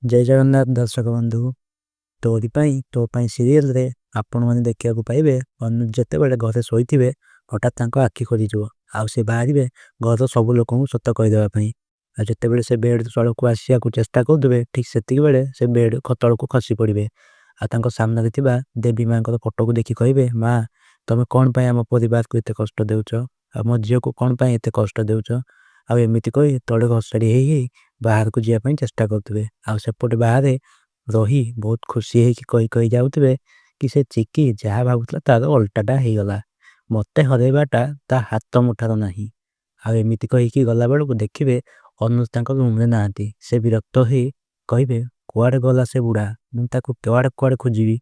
जय जगन्नाथ दर्शक बंधु। तो सीरियल रे आपण मैंने देखा पाइबे अनुज जिते बड़े घरे शोथे हठात आखि खोलीज आउ से बाहर घर सब लोक सत कहीदेवाई जिते बड़े से बेड तल को आसिया चेष्टा करुवे ठीक से बेले से बेड तल को खसी पड़े सामने देवी माँ फोटो को देखी कहे माँ तुम कौन पाई आम परिवार को एत कष्ट देच मो झील को कौन पाई एत कष्ट देच आमती कही तले घसाड़ी हो बाहर को जावाई चेष्टा करुवे आउपटे बाहर रही बहुत खुशी है कही कही जाऊे कि से चिकी जहाँ भावुला तार उल्टाटा हो गला मत हरैवाटा ता हाथ मुठार ना आमती कहीकि गला बेलू देखिए अनुज रूम में ना से विरक्त हो कहे कुआड़े गला से बुढ़ा मुझे कुआड़े कुआड़े खोजी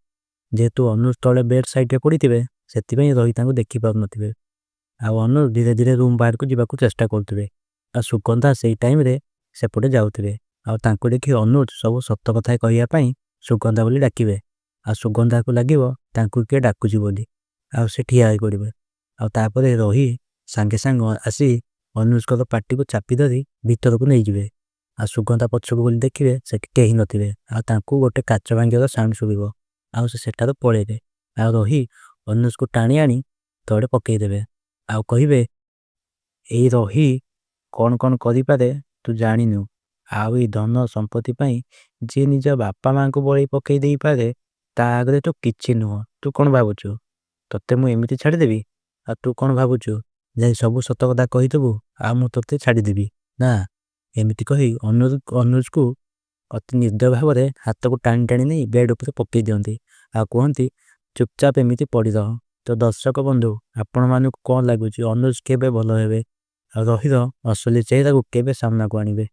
जेहेतु अनुज तले बेड साइड पड़ी थे से रही देखी पार नो अनुज धीरे धीरे रूम बाहर को जावाक चेष्टा करुवे सुगंधा से टाइम रे सेपटे जाऊे आउ देखी अनुज सब सत कथा कहवाई सुगंधा बोली डाके सुगंधा को लगे किए डाकुची बोली से ठिया हो पड़े आउे रही सांगे सांग आसी अनुज को पार्टी को चापी धरी भीतर को नहीं जाए सुगंधा पछक बोली देखिए से कहीं नथिबे गोटे काच भांगर साउंड शुभ आठार पलैले आ रही अनुज को टाणी आनी तले पकईदेवे आउ कहे यही रही कौन कौन करे तू जाणीनु आउ धन संपत्ति जी निज बापा माँ को बड़े पकई दे पारे ता आगे तो किछि नुह तू कौन भावुचु ते मुझे छाड़देवी तू कौन भावुचु जा सब सत कथा कहीदेबू आ मुझे छाड़देवी ना एमती कही अनुज को अति निर्दय भाव में हाथ को टाणी टाणी नहीं बेड उपर पकई दिखती आ कहती चुपचाप एमती पड़ रह। तो दर्शक बंधु आपण मानक कौन लगुच अनुज केबे भल हे रही असली चेहरा को केबे सामना को आनिबे।